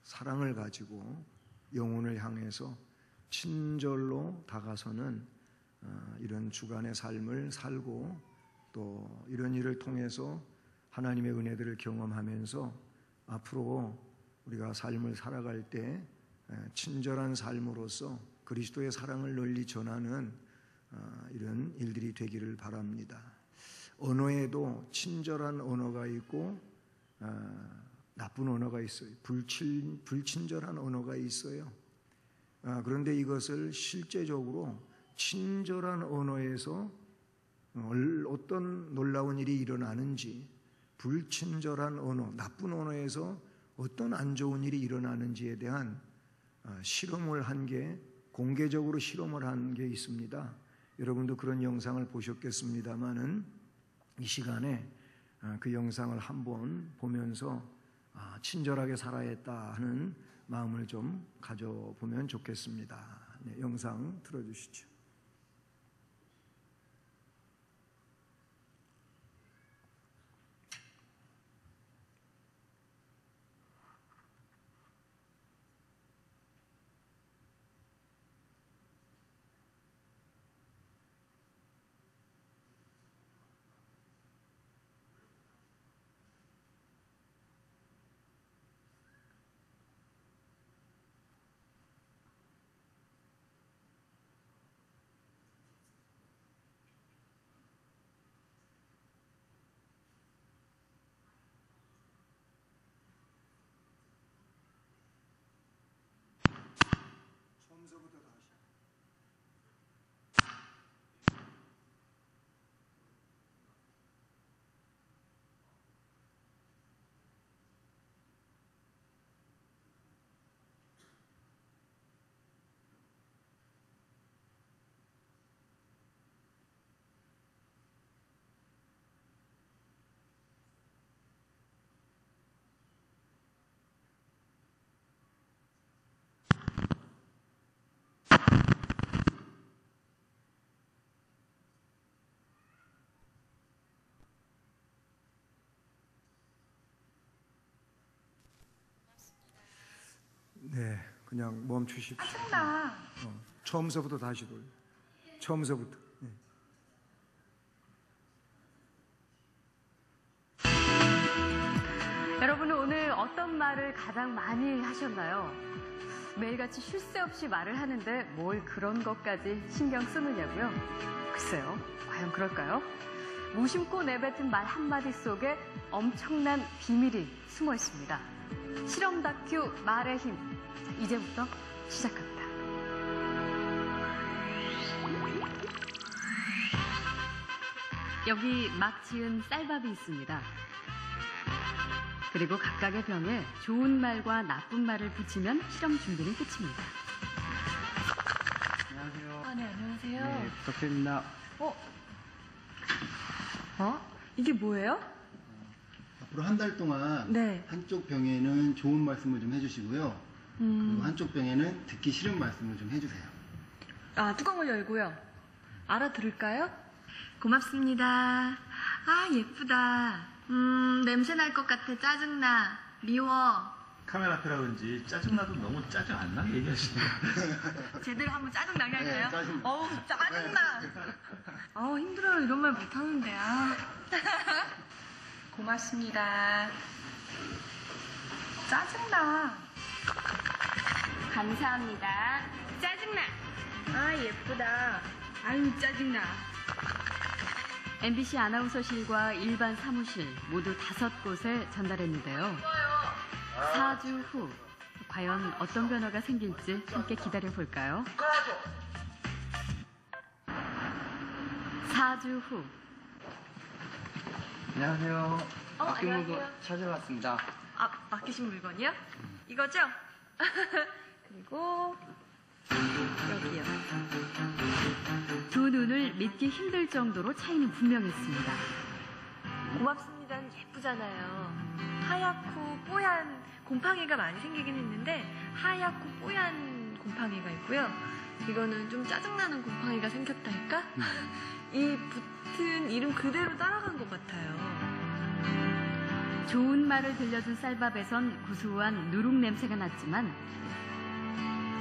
사랑을 가지고 영혼을 향해서 친절로 다가서는 이런 주간의 삶을 살고 또 이런 일을 통해서 하나님의 은혜들을 경험하면서 앞으로 우리가 삶을 살아갈 때 친절한 삶으로서 그리스도의 사랑을 널리 전하는 이런 일들이 되기를 바랍니다. 언어에도 친절한 언어가 있고 나쁜 언어가 있어요. 불친절한 언어가 있어요. 그런데 이것을 실제적으로 친절한 언어에서 어떤 놀라운 일이 일어나는지, 불친절한 언어, 나쁜 언어에서 어떤 안 좋은 일이 일어나는지에 대한 실험을 한 게, 공개적으로 실험을 한 게 있습니다. 여러분도 그런 영상을 보셨겠습니다마는 이 시간에 그 영상을 한번 보면서 친절하게 살아야겠다 하는 마음을 좀 가져보면 좋겠습니다. 네, 영상 틀어주시죠. 처음서부터 다시. 네, 그냥 멈추십시오. 짜증나. 처음서부터 다시 돌려. 처음서부터. 네. 여러분은 오늘 어떤 말을 가장 많이 하셨나요? 매일같이 쉴 새 없이 말을 하는데 뭘 그런 것까지 신경 쓰느냐고요? 글쎄요, 과연 그럴까요? 무심코 내뱉은 말 한마디 속에 엄청난 비밀이 숨어 있습니다. 실험 다큐 말의 힘, 이제부터 시작합니다. 여기 막 지은 쌀밥이 있습니다. 그리고 각각의 병에 좋은 말과 나쁜 말을 붙이면 실험 준비는 끝입니다. 안녕하세요. 네, 안녕하세요. 네, 부탁드립니다. 이게 뭐예요? 앞으로 한 달 동안 네. 한쪽 병에는 좋은 말씀을 좀 해주시고요. 그리고 한쪽 병에는 듣기 싫은 말씀을 좀 해주세요. 뚜껑을 열고요. 알아들을까요? 고맙습니다. 예쁘다. 냄새 날 것 같아. 짜증나. 미워. 카메라 앞이라 그런지 짜증나도 너무 짜증 안 나게 얘기하시네요. 제대로 한번 짜증나게 할까요? 네, 짜증. 어우, 짜증나. 힘들어요. 이런 말 못하는데. 고맙습니다. 짜증나. 감사합니다. 짜증나. 예쁘다. 아유, 짜증나. MBC 아나운서실과 일반 사무실 모두 5곳에 전달했는데요. 4주 후 과연 어떤 변화가 생길지 함께 기다려볼까요? 4주 후. 안녕하세요. 맡긴 안녕하세요. 물건 찾아왔습니다. 맡기신 물건이요? 이거죠? 그리고 여기요. 두 눈을 믿기 힘들 정도로 차이는 분명했습니다. 고맙습니다는 예쁘잖아요. 하얗고 뽀얀 곰팡이가 많이 생기긴 했는데 하얗고 뽀얀 곰팡이가 있고요. 이거는 좀 짜증나는 곰팡이가 생겼다 할까? 이 붙은 이름 그대로 따라간 것 같아요. 좋은 말을 들려준 쌀밥에선 구수한 누룩 냄새가 났지만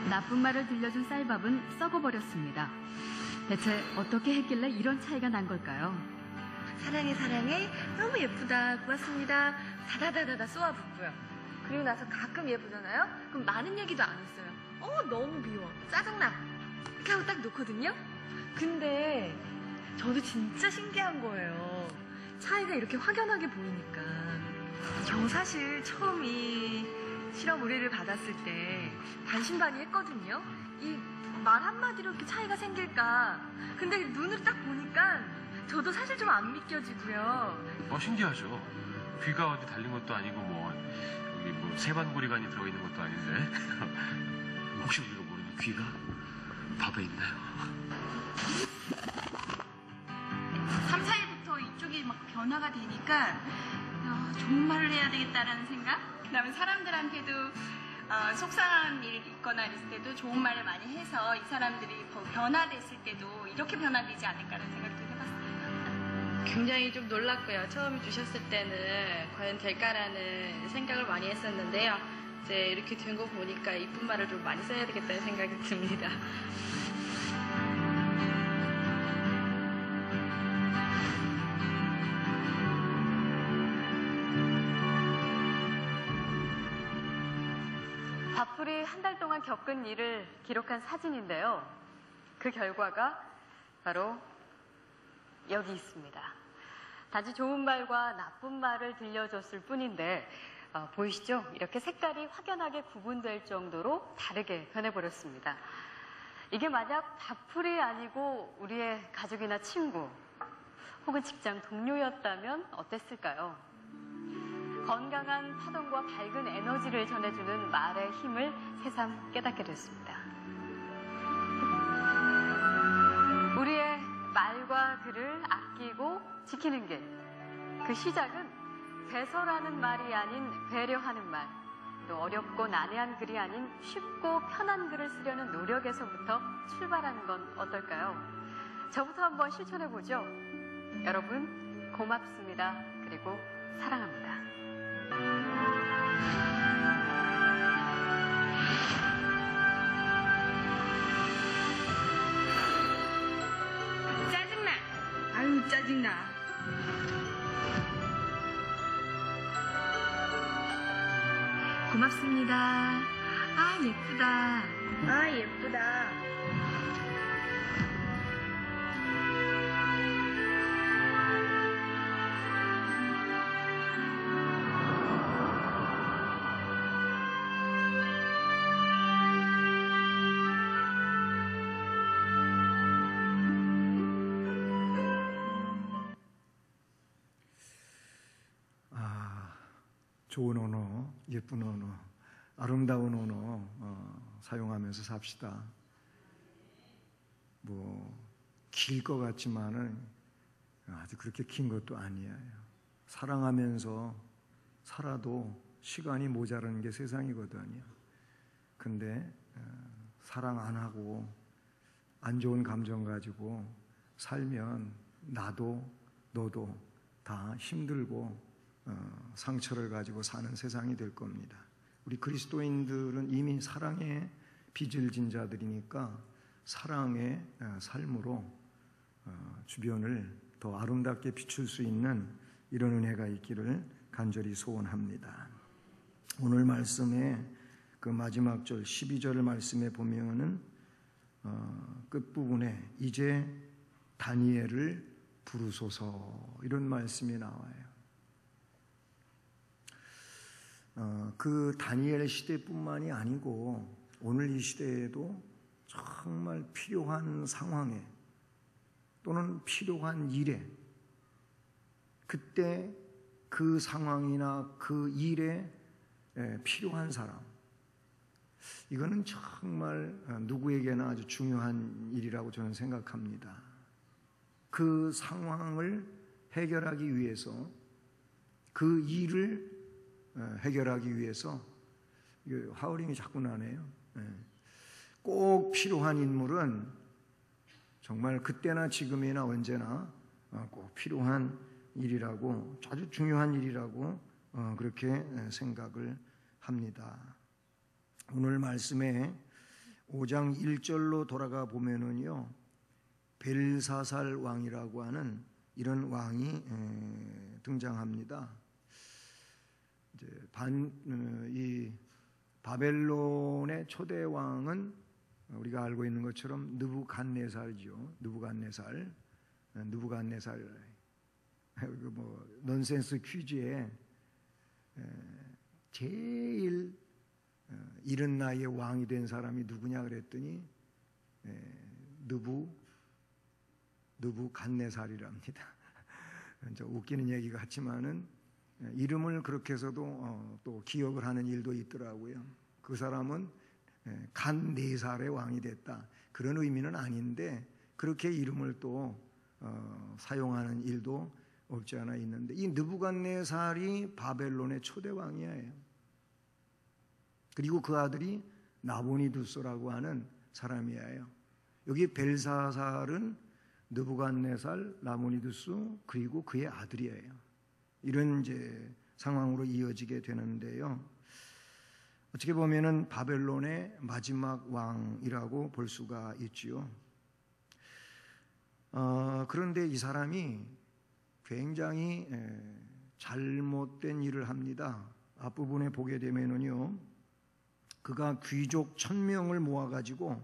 나쁜 말을 들려준 쌀밥은 썩어버렸습니다. 대체 어떻게 했길래 이런 차이가 난 걸까요? 사랑해 사랑해 너무 예쁘다 고맙습니다 다다다다다 쏘아붙고요. 그리고 나서 가끔 예쁘잖아요. 그럼 많은 얘기도 안 했어요. 너무 미워 짜증나 이렇게 하고 딱 놓거든요. 근데 저도 진짜 신기한 거예요. 차이가 이렇게 확연하게 보이니까. 저 사실 처음이 실험 의뢰를 받았을 때 반신반의했거든요. 이 말 한마디로 이렇게 차이가 생길까. 근데 눈으로 딱 보니까 저도 사실 좀 안 믿겨지고요. 신기하죠. 귀가 어디 달린 것도 아니고 여기 세반고리관이 들어있는 것도 아닌데 혹시 우리가 모르는 귀가 밥에 있나요? 3, 4일부터 이쪽이 막 변화가 되니까 좋은 말을 해야 되겠다라는 생각? 그다음에 사람들한테도 속상한 일 있거나 있을 때도 좋은 말을 많이 해서 이 사람들이 변화됐을 때도 이렇게 변화되지 않을까라는 생각도 해봤어요. 굉장히 좀 놀랐고요. 처음 주셨을 때는 과연 될까라는 생각을 많이 했었는데요. 이제 이렇게 된 거 보니까 이쁜 말을 좀 많이 써야 되겠다는 생각이 듭니다. 밥풀이 한 달 동안 겪은 일을 기록한 사진인데요. 그 결과가 바로 여기 있습니다. 단지 좋은 말과 나쁜 말을 들려줬을 뿐인데 보이시죠? 이렇게 색깔이 확연하게 구분될 정도로 다르게 변해버렸습니다. 이게 만약 밥풀이 아니고 우리의 가족이나 친구 혹은 직장 동료였다면 어땠을까요? 건강한 파동과 밝은 에너지를 전해주는 말의 힘을 새삼 깨닫게 됐습니다. 우리의 말과 글을 아끼고 지키는 길, 그 시작은 배설하는 말이 아닌 배려하는 말, 또 어렵고 난해한 글이 아닌 쉽고 편한 글을 쓰려는 노력에서부터 출발하는 건 어떨까요? 저부터 한번 실천해보죠. 여러분 고맙습니다. 그리고 사랑합니다. 짜증나. 아유 짜증나. 고맙습니다. 예쁘다. 예쁘다. 좋은 언어, 예쁜 언어, 아름다운 언어 사용하면서 삽시다. 길 것 같지만은 아주 그렇게 긴 것도 아니에요. 사랑하면서 살아도 시간이 모자라는 게 세상이거든요. 근데 사랑 안 하고 안 좋은 감정 가지고 살면 나도 너도 다 힘들고 상처를 가지고 사는 세상이 될 겁니다. 우리 그리스도인들은 이미 사랑의 빚을 진 자들이니까 사랑의 삶으로 주변을 더 아름답게 비출 수 있는 이런 은혜가 있기를 간절히 소원합니다. 오늘 말씀의 그 마지막 절 12절 말씀에 보면은 끝부분에 이제 다니엘을 부르소서 이런 말씀이 나와요. 그 다니엘 시대뿐만이 아니고 오늘 이 시대에도 정말 필요한 상황에 또는 필요한 일에 그때 그 상황이나 그 일에 필요한 사람, 이거는 정말 누구에게나 아주 중요한 일이라고 저는 생각합니다. 그 상황을 해결하기 위해서, 그 일을 해결하기 위해서, 하울링이 자꾸 나네요. 꼭 필요한 인물은 정말 그때나 지금이나 언제나 꼭 필요한 일이라고, 아주 중요한 일이라고 그렇게 생각을 합니다. 오늘 말씀에 5장 1절로 돌아가 보면은요, 벨사살 왕이라고 하는 이런 왕이 등장합니다. 이제 이 바벨론의 초대 왕은 우리가 알고 있는 것처럼 느부갓네살이죠. 느부갓네살. 뭐 넌센스 퀴즈에 제일 이른 나이에 왕이 된 사람이 누구냐 그랬더니 느부갓네살이랍니다. 웃기는 얘기 같지만은 이름을 그렇게 해서도 또 기억을 하는 일도 있더라고요. 그 사람은 갓 4살의 왕이 됐다, 그런 의미는 아닌데 그렇게 이름을 또 사용하는 일도 없지 않아 있는데, 이 느부갓네살이 바벨론의 초대 왕이에요. 그리고 그 아들이 나보니두스라고 하는 사람이에요. 여기 벨사살은 느부갓네살, 나보니두스, 그리고 그의 아들이에요. 이런 이제 상황으로 이어지게 되는데요. 어떻게 보면은 바벨론의 마지막 왕이라고 볼 수가 있지요. 그런데 이 사람이 굉장히 잘못된 일을 합니다. 앞부분에 보게 되면은요, 그가 귀족 1000명을 모아가지고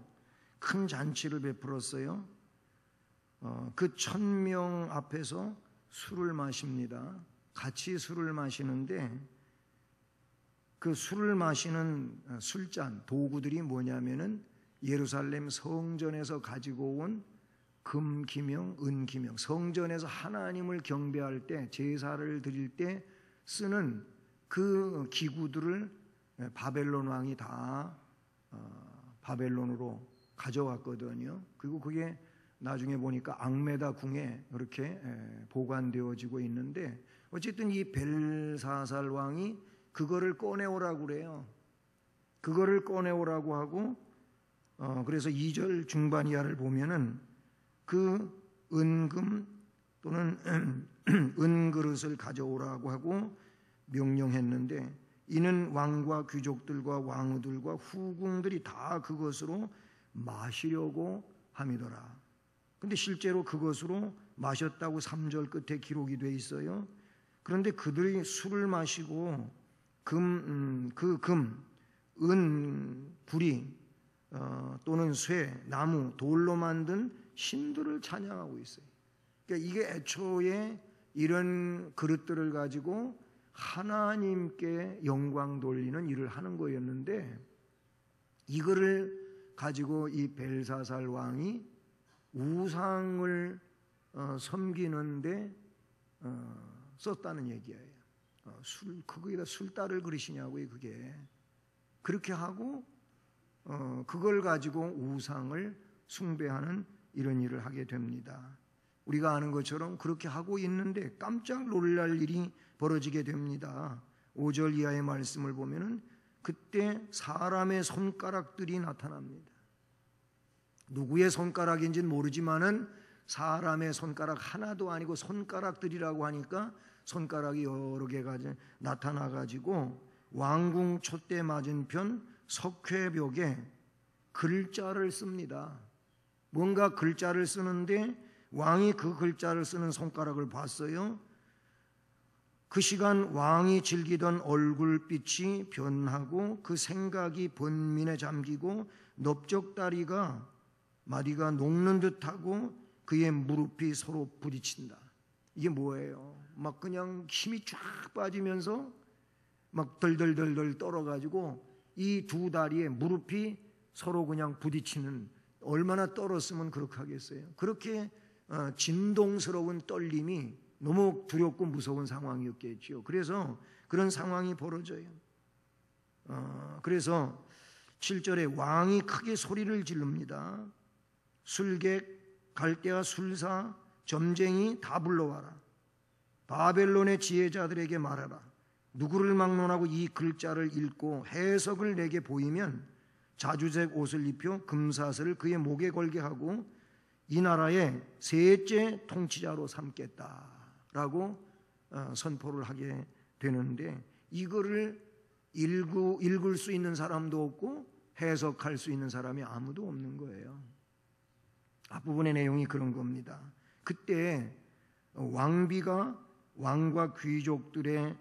큰 잔치를 베풀었어요. 그 1000명 앞에서 술을 마십니다. 같이 술을 마시는데 그 술을 마시는 술잔, 도구들이 뭐냐면은 예루살렘 성전에서 가지고 온 금기명, 은기명, 성전에서 하나님을 경배할 때, 제사를 드릴 때 쓰는 그 기구들을 바벨론 왕이 다 바벨론으로 가져왔거든요. 그리고 그게 나중에 보니까 앙메다 궁에 그렇게 보관되어지고 있는데, 어쨌든 이 벨사살 왕이 그거를 꺼내오라고 그래요. 그거를 꺼내오라고 하고, 그래서 2절 중반 이하를 보면은 그 은금 또는 은그릇을 가져오라고 하고 명령했는데, 이는 왕과 귀족들과 왕후들과 후궁들이 다 그것으로 마시려고 함이더라. 근데 실제로 그것으로 마셨다고 3절 끝에 기록이 돼 있어요. 그런데 그들이 술을 마시고 은, 구리 또는 쇠, 나무, 돌로 만든 신들을 찬양하고 있어요. 그러니까 이게 애초에 이런 그릇들을 가지고 하나님께 영광 돌리는 일을 하는 거였는데, 이거를 가지고 이 벨사살 왕이 우상을 섬기는데 썼다는 얘기예요. 거기다 술 따를 그릇이냐고요, 그게. 그렇게 하고 그걸 가지고 우상을 숭배하는 이런 일을 하게 됩니다. 우리가 아는 것처럼 그렇게 하고 있는데 깜짝 놀랄 일이 벌어지게 됩니다. 5절 이하의 말씀을 보면은 그때 사람의 손가락들이 나타납니다. 누구의 손가락인지는 모르지만은 사람의 손가락 하나도 아니고 손가락들이라고 하니까 손가락이 여러 개가 나타나가지고 왕궁 촛대 맞은편 석회벽에 글자를 씁니다. 뭔가 글자를 쓰는데 왕이 그 글자를 쓰는 손가락을 봤어요. 그 시간 왕이 즐기던 얼굴빛이 변하고 그 생각이 번민에 잠기고 넓적다리가 마디가 녹는 듯하고 그의 무릎이 서로 부딪힌다. 이게 뭐예요? 막 그냥 힘이 쫙 빠지면서 막 덜덜덜덜 떨어가지고 이 두 다리에 무릎이 서로 그냥 부딪히는, 얼마나 떨었으면 그렇게 하겠어요. 그렇게 진동스러운 떨림이 너무 두렵고 무서운 상황이었겠죠. 그래서 그런 상황이 벌어져요. 그래서 7절에 왕이 크게 소리를 지릅니다. 술객, 갈대아 술사, 점쟁이 다 불러와라. 바벨론의 지혜자들에게 말하라. 누구를 막론하고 이 글자를 읽고 해석을 내게 보이면 자주색 옷을 입혀 금사슬을 그의 목에 걸게 하고 이 나라의 셋째 통치자로 삼겠다라고 선포를 하게 되는데 이거를 읽을 수 있는 사람도 없고 해석할 수 있는 사람이 아무도 없는 거예요. 앞부분의 내용이 그런 겁니다. 그때 왕비가 왕과 귀족들의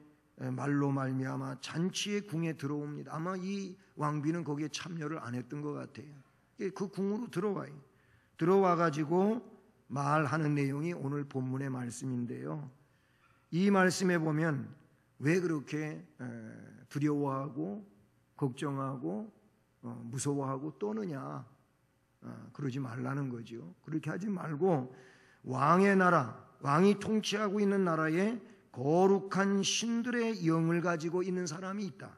말로 말미암아 잔치의 궁에 들어옵니다. 아마 이 왕비는 거기에 참여를 안 했던 것 같아요. 그 궁으로 들어와요. 들어와가지고 말하는 내용이 오늘 본문의 말씀인데요. 이 말씀에 보면 왜 그렇게 두려워하고 걱정하고 무서워하고 떠느냐, 그러지 말라는 거죠. 그렇게 하지 말고 왕의 나라, 왕이 통치하고 있는 나라에 거룩한 신들의 영을 가지고 있는 사람이 있다.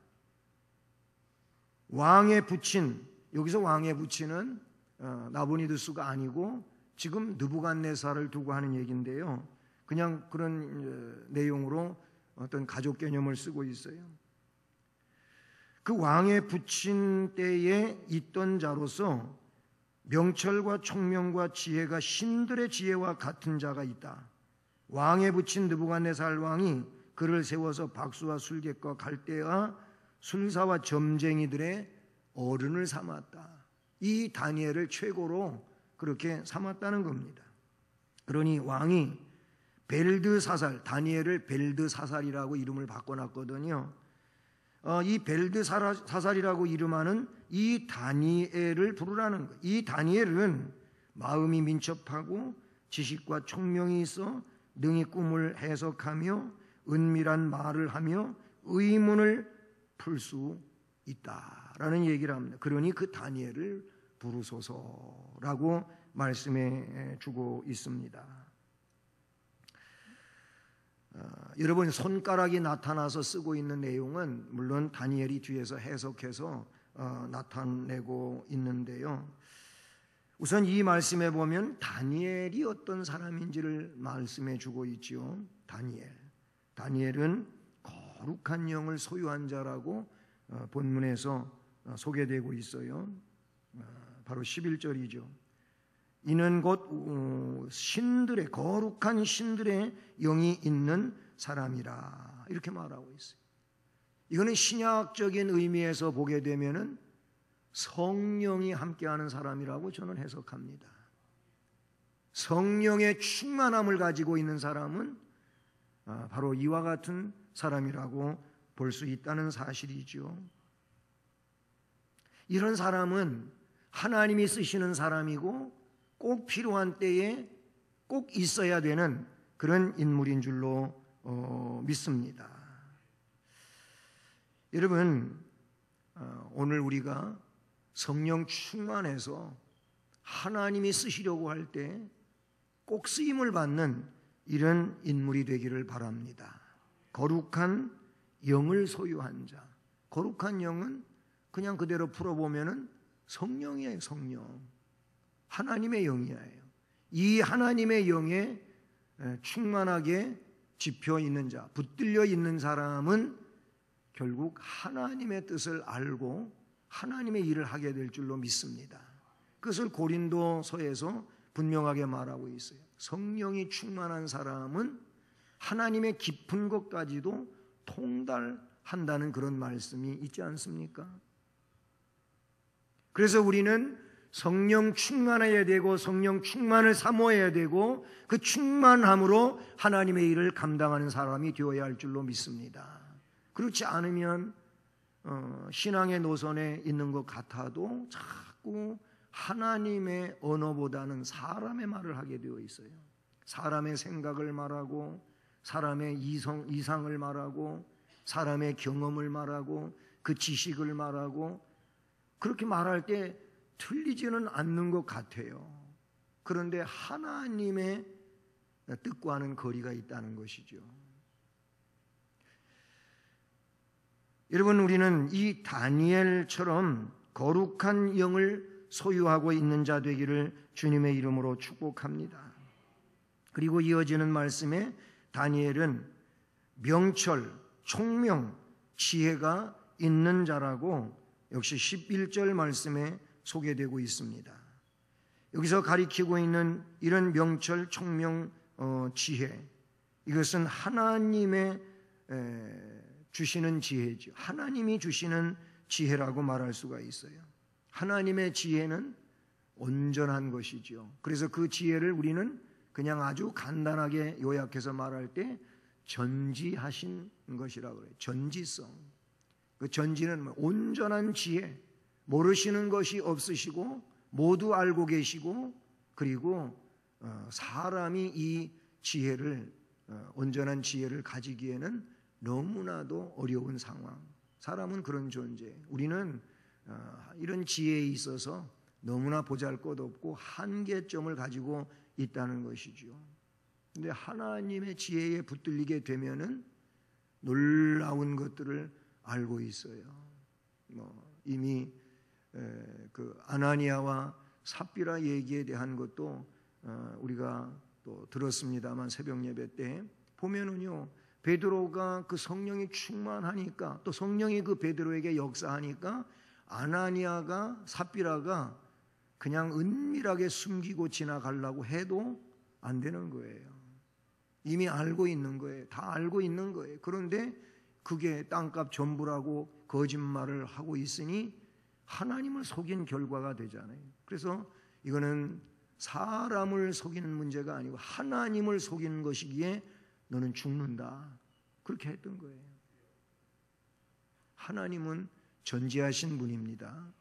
왕의 부친, 여기서 왕의 부친은 나부니두스가 아니고 지금 느부갓네살을 두고 하는 얘기인데요. 그냥 그런 내용으로 어떤 가족 개념을 쓰고 있어요. 그 왕의 부친 때에 있던 자로서 명철과 총명과 지혜가 신들의 지혜와 같은 자가 있다. 왕의 부친 느부갓네살 왕이 그를 세워서 박수와 술객과 갈대와 술사와 점쟁이들의 어른을 삼았다. 이 다니엘을 최고로 그렇게 삼았다는 겁니다. 그러니 왕이 벨드사살, 다니엘을 벨드사살이라고 이름을 바꿔놨거든요. 이 벨드사살이라고 이름하는 이 다니엘을 부르라는 거예요. 이 다니엘은 마음이 민첩하고 지식과 총명이 있어 능히 꿈을 해석하며 은밀한 말을 하며 의문을 풀 수 있다라는 얘기를 합니다. 그러니 그 다니엘을 부르소서라고 말씀해 주고 있습니다. 여러분, 손가락이 나타나서 쓰고 있는 내용은 물론 다니엘이 뒤에서 해석해서 나타내고 있는데요. 우선 이 말씀에 보면 다니엘이 어떤 사람인지를 말씀해 주고 있죠. 다니엘은 거룩한 영을 소유한 자라고 본문에서 소개되고 있어요. 바로 11절이죠. 이는 곧 신들의, 거룩한 신들의 영이 있는 사람이라, 이렇게 말하고 있어요. 이거는 신약적인 의미에서 보게 되면은 성령이 함께하는 사람이라고 저는 해석합니다. 성령의 충만함을 가지고 있는 사람은 바로 이와 같은 사람이라고 볼 수 있다는 사실이죠. 이런 사람은 하나님이 쓰시는 사람이고 꼭 필요한 때에 꼭 있어야 되는 그런 인물인 줄로 믿습니다. 여러분, 오늘 우리가 성령 충만해서 하나님이 쓰시려고 할 때 꼭 쓰임을 받는 이런 인물이 되기를 바랍니다. 거룩한 영을 소유한 자. 거룩한 영은 그냥 그대로 풀어보면은 성령이에요, 성령. 하나님의 영이에요. 이 하나님의 영에 충만하게 집혀 있는 자, 붙들려 있는 사람은 결국 하나님의 뜻을 알고 하나님의 일을 하게 될 줄로 믿습니다. 그것을 고린도서에서 분명하게 말하고 있어요. 성령이 충만한 사람은 하나님의 깊은 것까지도 통달한다는 그런 말씀이 있지 않습니까? 그래서 우리는 성령 충만해야 되고 성령 충만을 사모해야 되고 그 충만함으로 하나님의 일을 감당하는 사람이 되어야 할 줄로 믿습니다. 그렇지 않으면 신앙의 노선에 있는 것 같아도 자꾸 하나님의 언어보다는 사람의 말을 하게 되어 있어요. 사람의 생각을 말하고 사람의 이상을 말하고 사람의 경험을 말하고 그 지식을 말하고 그렇게 말할 때 틀리지는 않는 것 같아요. 그런데 하나님의 뜻과는 거리가 있다는 것이죠. 여러분, 우리는 이 다니엘처럼 거룩한 영을 소유하고 있는 자 되기를 주님의 이름으로 축복합니다. 그리고 이어지는 말씀에 다니엘은 명철, 총명, 지혜가 있는 자라고 역시 11절 말씀에 소개되고 있습니다. 여기서 가리키고 있는 이런 명철, 총명, 지혜, 이것은 하나님의 주시는 지혜죠. 하나님이 주시는 지혜라고 말할 수가 있어요. 하나님의 지혜는 온전한 것이죠. 그래서 그 지혜를 우리는 그냥 아주 간단하게 요약해서 말할 때 전지하신 것이라고 그래요. 전지성. 그 전지는 온전한 지혜, 모르시는 것이 없으시고 모두 알고 계시고, 그리고 사람이 이 지혜를, 온전한 지혜를 가지기에는 너무나도 어려운 상황. 사람은 그런 존재. 우리는 이런 지혜에 있어서 너무나 보잘것없고 한계점을 가지고 있다는 것이죠. 근데 하나님의 지혜에 붙들리게 되면은 놀라운 것들을 알고 있어요. 이미 그 아나니아와 삽비라 얘기에 대한 것도 우리가 또 들었습니다만, 새벽 예배 때 보면은요, 베드로가 그 성령이 충만하니까, 또 성령이 그 베드로에게 역사하니까 아나니아가, 삽비라가 그냥 은밀하게 숨기고 지나가려고 해도 안 되는 거예요. 이미 알고 있는 거예요. 다 알고 있는 거예요. 그런데 그게 땅값 전부라고 거짓말을 하고 있으니 하나님을 속인 결과가 되잖아요. 그래서 이거는 사람을 속이는 문제가 아니고 하나님을 속이는 것이기에 너는 죽는다, 그렇게 했던 거예요. 하나님은 전지하신 분입니다.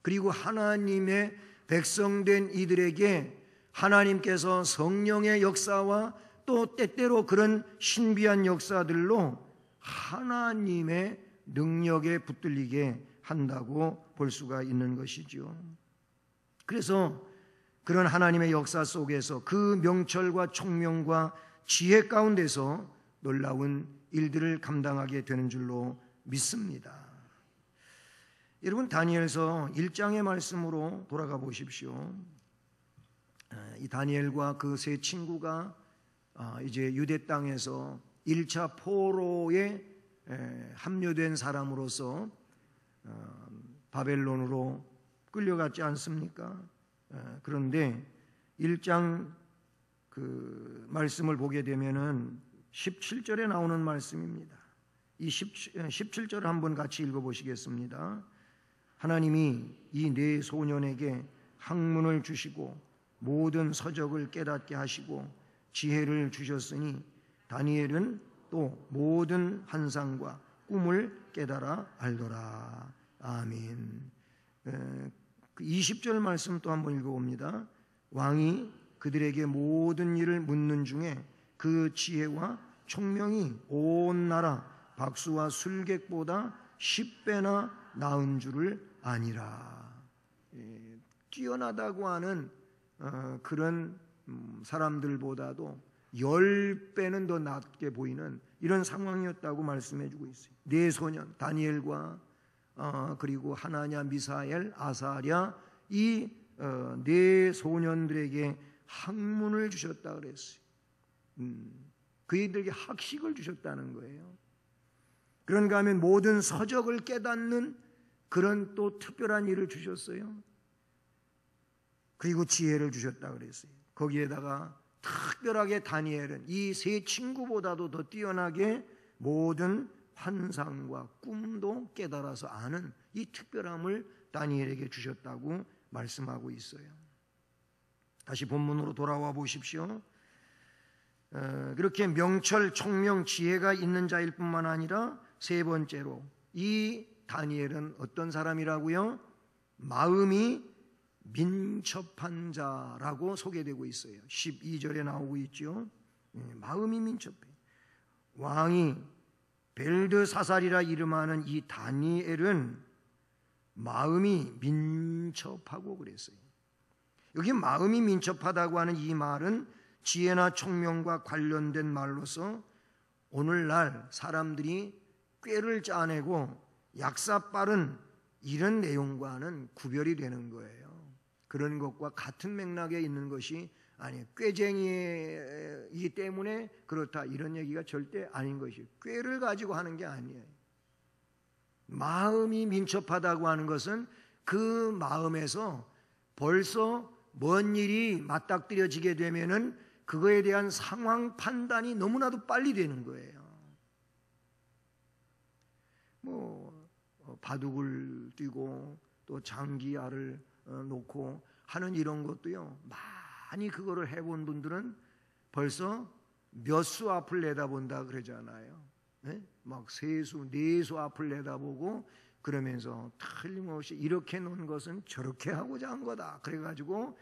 그리고 하나님의 백성된 이들에게 하나님께서 성령의 역사와 또 때때로 그런 신비한 역사들로 하나님의 능력에 붙들리게 한다고 볼 수가 있는 것이죠. 그래서 그런 하나님의 역사 속에서 그 명철과 총명과 지혜 가운데서 놀라운 일들을 감당하게 되는 줄로 믿습니다. 여러분, 다니엘서 1장의 말씀으로 돌아가 보십시오. 이 다니엘과 그 세 친구가 이제 유대 땅에서 1차 포로에 합류된 사람으로서 바벨론으로 끌려갔지 않습니까? 그런데 1장 그 말씀을 보게 되면은 17절에 나오는 말씀입니다. 이 17절을 한번 같이 읽어보시겠습니다. 하나님이 이 네 소년에게 학문을 주시고 모든 서적을 깨닫게 하시고 지혜를 주셨으니 다니엘은 또 모든 환상과 꿈을 깨달아 알더라. 아멘. 20절 말씀 또 한번 읽어봅니다. 왕이 그들에게 모든 일을 묻는 중에 그 지혜와 총명이 온 나라 박수와 술객보다 10배나 나은 줄을 아니라. 뛰어나다고 하는 그런 사람들보다도 10배는 더 낫게 보이는 이런 상황이었다고 말씀해주고 있어요. 네 소년 다니엘과 그리고 하나냐, 미사엘, 아사랴, 이 네 소년들에게 학문을 주셨다 그랬어요. 그들에게 학식을 주셨다는 거예요. 그런가 하면 모든 서적을 깨닫는 그런 또 특별한 일을 주셨어요. 그리고 지혜를 주셨다 그랬어요. 거기에다가 특별하게 다니엘은 이 세 친구보다도 더 뛰어나게 모든 환상과 꿈도 깨달아서 아는 이 특별함을 다니엘에게 주셨다고 말씀하고 있어요. 다시 본문으로 돌아와 보십시오. 그렇게 명철, 총명, 지혜가 있는 자일 뿐만 아니라 세 번째로 이 다니엘은 어떤 사람이라고요? 마음이 민첩한 자라고 소개되고 있어요. 12절에 나오고 있죠. 마음이 민첩해. 왕이 벨드사살이라 이름하는 이 다니엘은 마음이 민첩하고 그랬어요. 여기 마음이 민첩하다고 하는 이 말은 지혜나 총명과 관련된 말로서 오늘날 사람들이 꾀를 짜내고 약사 빠른 이런 내용과는 구별이 되는 거예요. 그런 것과 같은 맥락에 있는 것이 아니에요. 꾀쟁이이기 때문에 그렇다 이런 얘기가 절대 아닌 것이에요. 꾀를 가지고 하는 게 아니에요. 마음이 민첩하다고 하는 것은 그 마음에서 벌써 뭔 일이 맞닥뜨려지게 되면은 그거에 대한 상황 판단이 너무나도 빨리 되는 거예요. 바둑을 뛰고 또 장기알을 놓고 하는 이런 것도요, 많이 그거를 해본 분들은 벌써 몇 수 앞을 내다본다 그러잖아요. 네? 막 세수, 네수 앞을 내다보고 그러면서 틀림없이 이렇게 놓은 것은 저렇게 하고자 한 거다. 그래가지고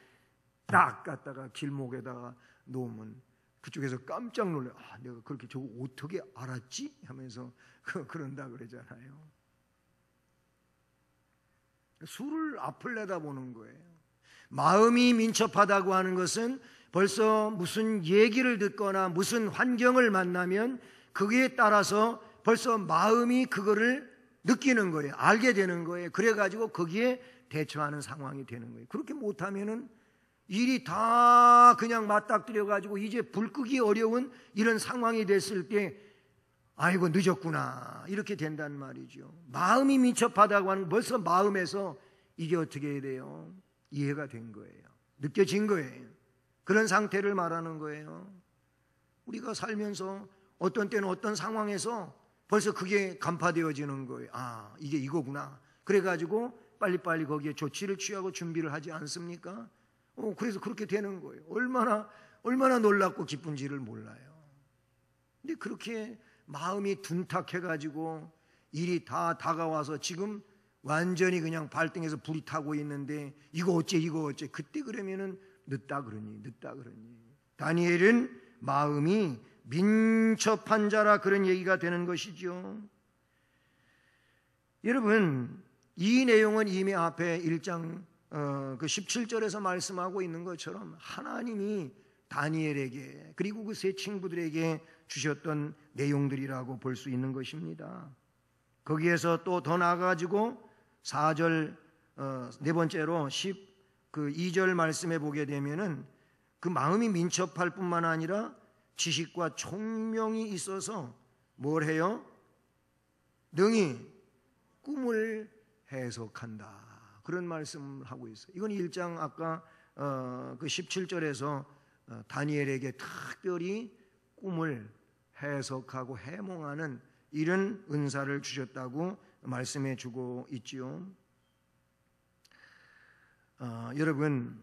딱 갖다가 길목에다가 놓으면 그쪽에서 깜짝 놀래. 내가 그렇게 저거 어떻게 알았지? 하면서 그런다 그러잖아요. 수를 앞을 내다보는 거예요. 마음이 민첩하다고 하는 것은 벌써 무슨 얘기를 듣거나 무슨 환경을 만나면 거기에 따라서 벌써 마음이 그거를 느끼는 거예요. 알게 되는 거예요. 그래가지고 거기에 대처하는 상황이 되는 거예요. 그렇게 못하면은 일이 다 그냥 맞닥뜨려가지고 이제 불 끄기 어려운 이런 상황이 됐을 때 아이고 늦었구나 이렇게 된단 말이죠. 마음이 민첩하다고 하는 벌써 마음에서 이게 어떻게 해야 돼요? 이해가 된 거예요. 느껴진 거예요. 그런 상태를 말하는 거예요. 우리가 살면서 어떤 때는 어떤 상황에서 벌써 그게 간파되어지는 거예요. 이게 이거구나. 그래가지고 빨리빨리 거기에 조치를 취하고 준비를 하지 않습니까? 그래서 그렇게 되는 거예요. 얼마나 놀랍고 기쁜지를 몰라요. 근데 그렇게 마음이 둔탁해가지고 일이 다 다가와서 지금 완전히 그냥 발등에서 불이 타고 있는데 이거 어째 그때 그러면은 늦다 그러니. 다니엘은 마음이 민첩한 자라 그런 얘기가 되는 것이죠. 여러분, 이 내용은 이미 앞에 1장 그 17절에서 말씀하고 있는 것처럼 하나님이 다니엘에게 그리고 그 세 친구들에게 주셨던 내용들이라고 볼 수 있는 것입니다. 거기에서 또 더 나아가지고 4절 네 번째로 2절 말씀에 보게 되면은 그 마음이 민첩할 뿐만 아니라 지식과 총명이 있어서 뭘 해요? 능히 꿈을 해석한다. 그런 말씀을 하고 있어요. 이건 1장 아까 그 17절에서 다니엘에게 특별히 꿈을 해석하고 해몽하는 이런 은사를 주셨다고 말씀해 주고 있지요. 여러분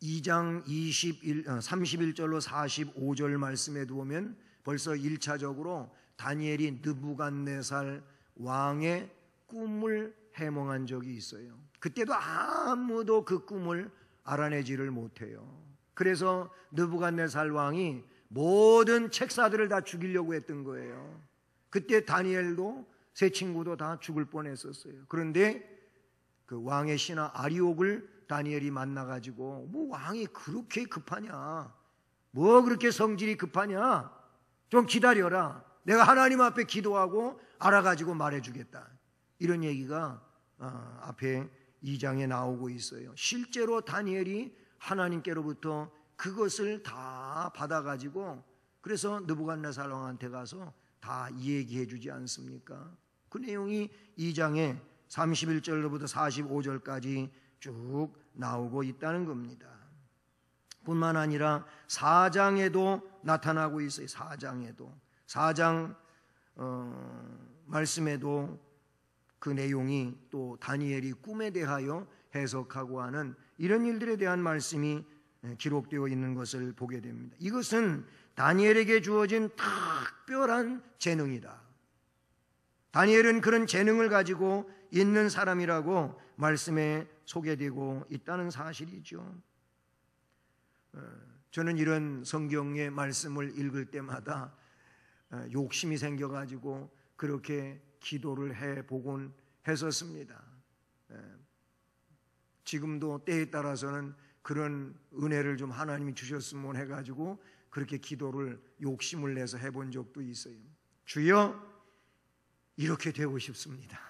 2장 31절로 45절 말씀에 보면 벌써 1차적으로 다니엘이 느부갓네살 왕의 꿈을 해몽한 적이 있어요. 그때도 아무도 그 꿈을 알아내지를 못해요. 그래서 느부갓네살 왕이 모든 책사들을 다 죽이려고 했던 거예요. 그때 다니엘도 세 친구도 다 죽을 뻔했었어요. 그런데 그 왕의 신하 아리옥을 다니엘이 만나가지고 뭐 왕이 그렇게 급하냐, 뭐 그렇게 성질이 급하냐, 좀 기다려라, 내가 하나님 앞에 기도하고 알아가지고 말해주겠다, 이런 얘기가 앞에 2장에 나오고 있어요. 실제로 다니엘이 하나님께로부터 그것을 다 받아가지고 그래서 느부갓네살 왕한테 가서 다 얘기해 주지 않습니까? 그 내용이 2장에 31절로부터 45절까지 쭉 나오고 있다는 겁니다. 뿐만 아니라 4장에도 나타나고 있어요. 4장 말씀에도 그 내용이 또 다니엘이 꿈에 대하여 해석하고 하는 이런 일들에 대한 말씀이 기록되어 있는 것을 보게 됩니다. 이것은 다니엘에게 주어진 특별한 재능이다. 다니엘은 그런 재능을 가지고 있는 사람이라고 말씀에 소개되고 있다는 사실이죠. 저는 이런 성경의 말씀을 읽을 때마다 욕심이 생겨가지고 그렇게 기도를 해보곤 했었습니다. 지금도 때에 따라서는 그런 은혜를 좀 하나님이 주셨으면 해가지고 그렇게 기도를 욕심을 내서 해본 적도 있어요. 주여, 이렇게 되고 싶습니다.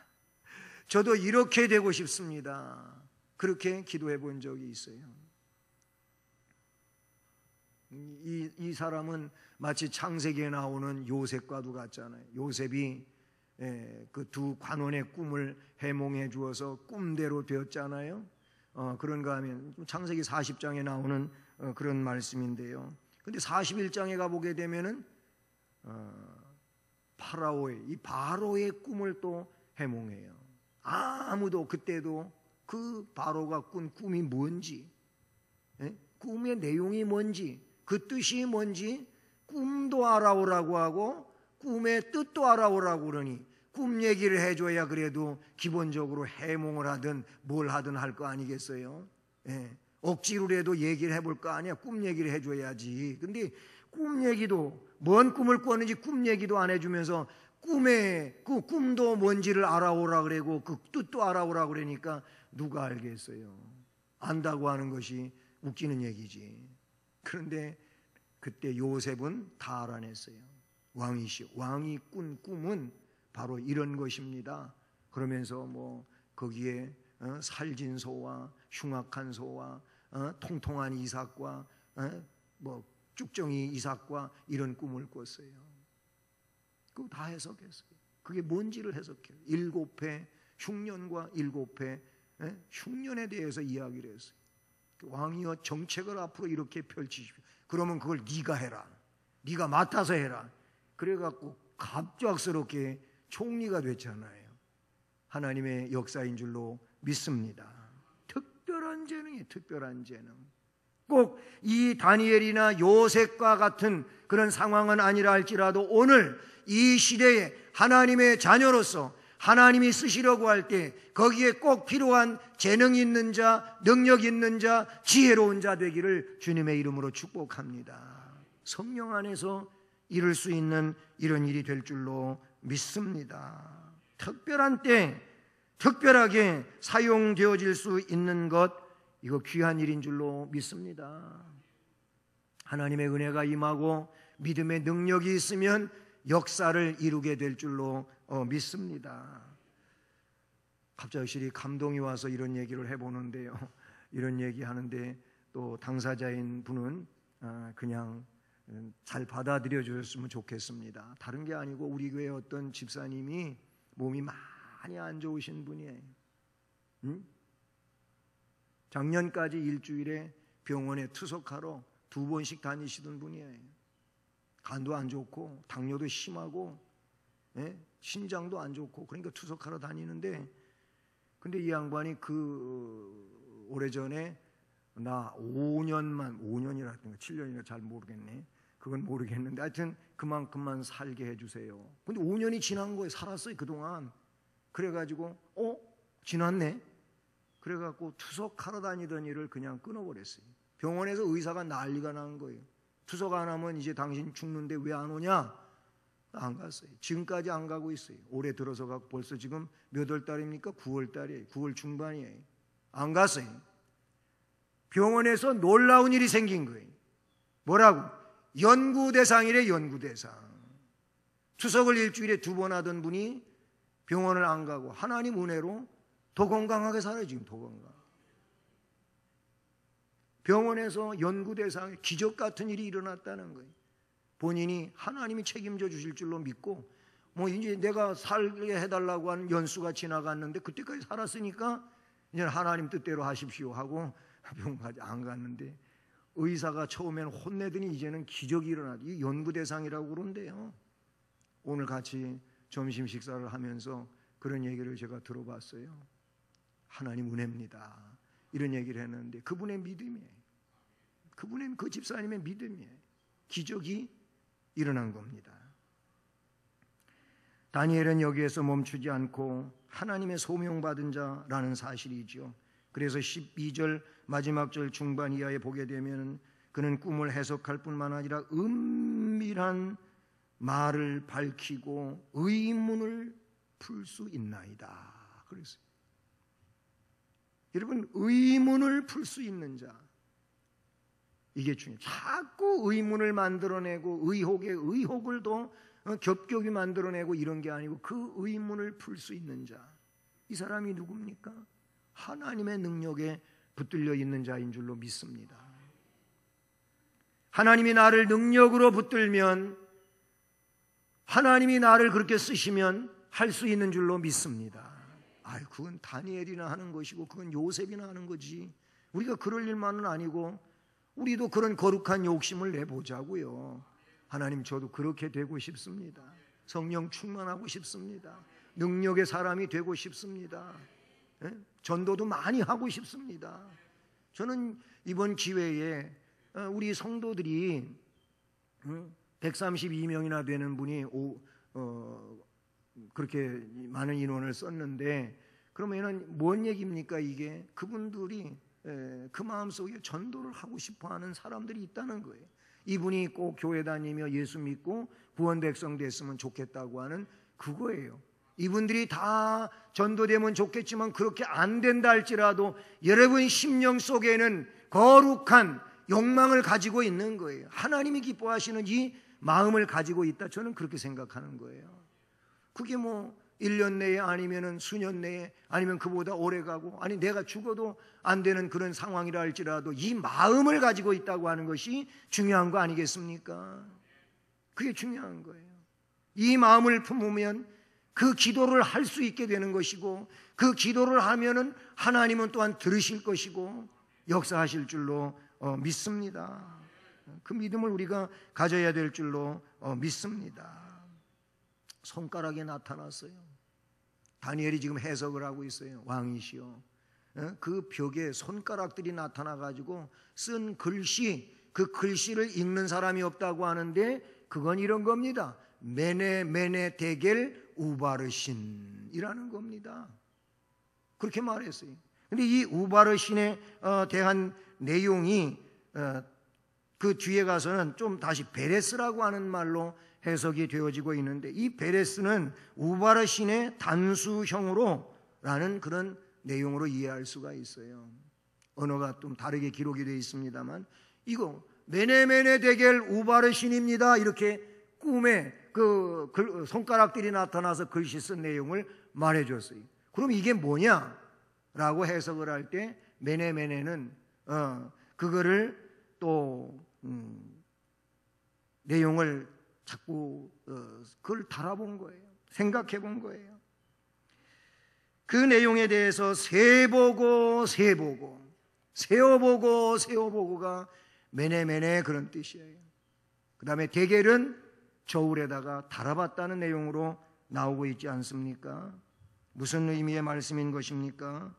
저도 이렇게 되고 싶습니다. 그렇게 기도해 본 적이 있어요. 이 사람은 마치 창세기에 나오는 요셉과도 같잖아요. 요셉이 그 두 관원의 꿈을 해몽해 주어서 꿈대로 되었잖아요. 그런가 하면 창세기 40장에 나오는 그런 말씀인데요. 근데 41장에 가보게 되면은 파라오의 이 바로의 꿈을 또 해몽해요. 아무도 그때도 그 바로가 꾼 꿈이 뭔지, 꿈의 내용이 뭔지, 그 뜻이 뭔지 꿈도 알아오라고 하고 꿈의 뜻도 알아오라고 그러니 꿈 얘기를 해줘야 그래도 기본적으로 해몽을 하든 뭘 하든 할 거 아니겠어요? 억지로라도 얘기를 해볼 거 아니야. 꿈 얘기를 해줘야지. 근데 꿈 얘기도, 뭔 꿈을 꿨는지 꿈 얘기도 안 해주면서 꿈의 그 꿈도 뭔지를 알아오라 그러고 그 뜻도 알아오라 그러니까 누가 알겠어요? 안다고 하는 것이 웃기는 얘기지. 그런데 그때 요셉은 다 알아냈어요. 왕이시오. 왕이 꾼 꿈은 바로 이런 것입니다. 그러면서 뭐 거기에 살진 소와 흉악한 소와 통통한 이삭과 뭐 쭉정이 이삭과 이런 꿈을 꿨어요. 그거 다 해석했어요. 그게 뭔지를 해석해요. 7회 흉년과 7회 흉년에 대해서 이야기를 했어요. 왕이여 정책을 앞으로 이렇게 펼치십시오. 그러면 그걸 네가 해라. 네가 맡아서 해라. 그래갖고 갑작스럽게 총리가 됐잖아요. 하나님의 역사인 줄로 믿습니다. 특별한 재능이에요. 특별한 재능. 꼭 이 다니엘이나 요셉과 같은 그런 상황은 아니라 할지라도 오늘 이 시대에 하나님의 자녀로서 하나님이 쓰시려고 할 때 거기에 꼭 필요한 재능 있는 자, 능력 있는 자, 지혜로운 자 되기를 주님의 이름으로 축복합니다. 성령 안에서 이룰 수 있는 이런 일이 될 줄로 믿습니다. 특별한 때 특별하게 사용되어질 수 있는 것, 이거 귀한 일인 줄로 믿습니다. 하나님의 은혜가 임하고 믿음의 능력이 있으면 역사를 이루게 될 줄로 믿습니다. 갑자기 감동이 와서 이런 얘기를 해보는데요. 이런 얘기 하는데 또 당사자인 분은 그냥 잘 받아들여 주셨으면 좋겠습니다. 다른 게 아니고 우리 교회 어떤 집사님이 몸이 많이 안 좋으신 분이에요. 작년까지 일주일에 병원에 투석하러 2번씩 다니시던 분이에요. 간도 안 좋고 당뇨도 심하고 신장도 안 좋고 그러니까 투석하러 다니는데, 근데 이 양반이 그 오래전에 나 5년이라든가 7년이라 잘 모르겠네. 그건 모르겠는데 하여튼 그만큼만 살게 해주세요. 근데 5년이 지난 거예요. 살았어요 그동안. 그래가지고 지났네. 그래갖고 투석하러 다니던 일을 그냥 끊어버렸어요. 병원에서 의사가 난리가 난 거예요. 투석 안 하면 이제 당신 죽는데 왜 안 오냐? 안 갔어요. 지금까지 안 가고 있어요. 올해 들어서 벌써 지금 몇 월 달입니까? 9월 달이에요. 9월 중반이에요. 안 갔어요. 병원에서 놀라운 일이 생긴 거예요. 뭐라고? 연구대상이래. 연구대상. 투석을 일주일에 2번 하던 분이 병원을 안 가고 하나님 은혜로 더 건강하게 살아요. 지금 더 건강. 병원에서 연구대상에 기적 같은 일이 일어났다는 거예요. 본인이 하나님이 책임져 주실 줄로 믿고 뭐 이제 내가 살게 해달라고 하는 연수가 지나갔는데 그때까지 살았으니까 이제 하나님 뜻대로 하십시오 하고 병원까지 안 갔는데 의사가 처음에는 혼내더니 이제는 기적이 일어나죠. 이 연구대상이라고 그러는데요. 오늘 같이 점심 식사를 하면서 그런 얘기를 제가 들어봤어요. 하나님 은혜입니다. 이런 얘기를 했는데 그분의 믿음이에요. 그분의 그 집사님의 믿음이에요. 기적이 일어난 겁니다. 다니엘은 여기에서 멈추지 않고 하나님의 소명받은 자라는 사실이죠. 그래서 12절 마지막 절 중반 이하에 보게 되면 그는 꿈을 해석할 뿐만 아니라 은밀한 말을 밝히고 의문을 풀 수 있나이다. 그랬어요. 여러분, 의문을 풀 수 있는 자, 이게 중요해요. 자꾸 의문을 만들어내고 의혹에 의혹을 더 겹겹이 만들어내고 이런 게 아니고 그 의문을 풀 수 있는 자, 이 사람이 누굽니까? 하나님의 능력에 붙들려 있는 자인 줄로 믿습니다. 하나님이 나를 능력으로 붙들면, 하나님이 나를 그렇게 쓰시면 할 수 있는 줄로 믿습니다. 그건 다니엘이나 하는 것이고 그건 요셉이나 하는 거지. 우리가 그럴 일만은 아니고 우리도 그런 거룩한 욕심을 내보자고요. 하나님, 저도 그렇게 되고 싶습니다. 성령 충만하고 싶습니다. 능력의 사람이 되고 싶습니다. 전도도 많이 하고 싶습니다. 저는 이번 기회에 우리 성도들이 132명이나 되는 분이 그렇게 많은 인원을 썼는데, 그러면은 뭔 얘기입니까? 이게 그분들이 그 마음속에 전도를 하고 싶어하는 사람들이 있다는 거예요. 이분이 꼭 교회 다니며 예수 믿고 구원 백성 됐으면 좋겠다고 하는 그거예요. 이분들이 다 전도되면 좋겠지만 그렇게 안 된다 할지라도 여러분 심령 속에는 거룩한 욕망을 가지고 있는 거예요. 하나님이 기뻐하시는 이 마음을 가지고 있다, 저는 그렇게 생각하는 거예요. 그게 뭐 1년 내에 아니면 수년 내에 아니면 그보다 오래 가고, 아니 내가 죽어도 안 되는 그런 상황이라 할지라도 이 마음을 가지고 있다고 하는 것이 중요한 거 아니겠습니까? 그게 중요한 거예요. 이 마음을 품으면 그 기도를 할 수 있게 되는 것이고, 그 기도를 하면은 하나님은 또한 들으실 것이고 역사하실 줄로 믿습니다. 그 믿음을 우리가 가져야 될 줄로 믿습니다. 손가락에 나타났어요. 다니엘이 지금 해석을 하고 있어요. 왕이시여, 그 벽에 손가락들이 나타나가지고 쓴 글씨, 그 글씨를 읽는 사람이 없다고 하는데 그건 이런 겁니다. 메네 데겔 우바르신이라는 겁니다. 그렇게 말했어요. 근데 이 우바르신에 대한 내용이 그 뒤에 가서는 좀 다시 베레스라고 하는 말로 해석이 되어지고 있는데, 이 베레스는 우바르신의 단수형으로 라는 그런 내용으로 이해할 수가 있어요. 언어가 좀 다르게 기록이 되어 있습니다만, 이거 메네 데겔 우바르신입니다, 이렇게 꿈에 그 손가락들이 나타나서 글씨 쓴 내용을 말해줬어요. 그럼 이게 뭐냐? 라고 해석을 할 때 메네는 그거를 또 내용을 자꾸 그걸 달아본 거예요. 생각해 본 거예요. 그 내용에 대해서 세보고가 메네 그런 뜻이에요. 그 다음에 데겔은 저울에다가 달아봤다는 내용으로 나오고 있지 않습니까? 무슨 의미의 말씀인 것입니까?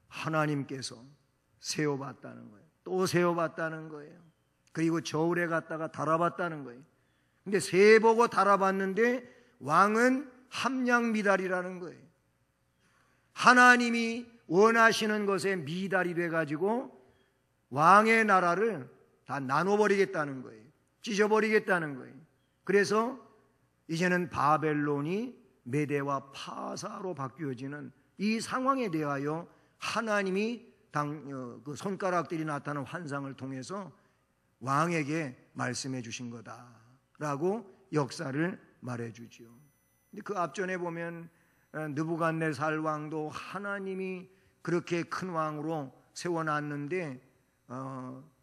하나님께서 세워봤다는 거예요. 또 세워봤다는 거예요. 그리고 저울에 갖다가 달아봤다는 거예요. 근데 세보고 달아봤는데 왕은 함량미달이라는 거예요. 하나님이 원하시는 것에 미달이 돼가지고 왕의 나라를 다 나눠버리겠다는 거예요. 찢어버리겠다는 거예요. 그래서 이제는 바벨론이 메대와 파사로 바뀌어지는 이 상황에 대하여 하나님이 그 손가락들이 나타나는 환상을 통해서 왕에게 말씀해 주신 거다라고 역사를 말해주죠. 근데 그 앞전에 보면 느부갓네살 왕도 하나님이 그렇게 큰 왕으로 세워놨는데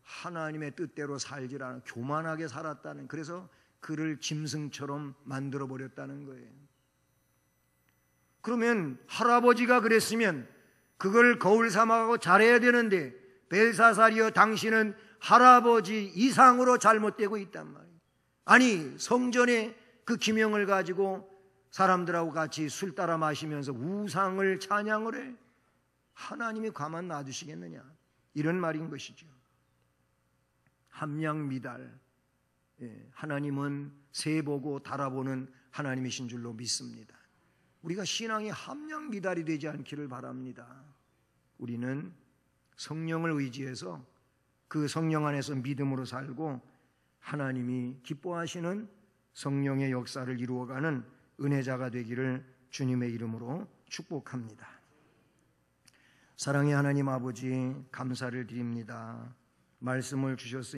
하나님의 뜻대로 살질 않아 교만하게 살았다는, 그래서 그를 짐승처럼 만들어 버렸다는 거예요. 그러면 할아버지가 그랬으면 그걸 거울 삼아가고 잘해야 되는데, 벨사살이여 당신은 할아버지 이상으로 잘못되고 있단 말이에요. 아니 성전에 그 기명을 가지고 사람들하고 같이 술 따라 마시면서 우상을 찬양을 해. 하나님이 가만 놔두시겠느냐, 이런 말인 것이죠. 함량미달, 하나님은 세보고 달아보는 하나님이신 줄로 믿습니다. 우리가 신앙이 함량미달이 되지 않기를 바랍니다. 우리는 성령을 의지해서 그 성령 안에서 믿음으로 살고 하나님이 기뻐하시는 성령의 역사를 이루어가는 은혜자가 되기를 주님의 이름으로 축복합니다. 사랑의 하나님 아버지, 감사를 드립니다. 말씀을 주셨으니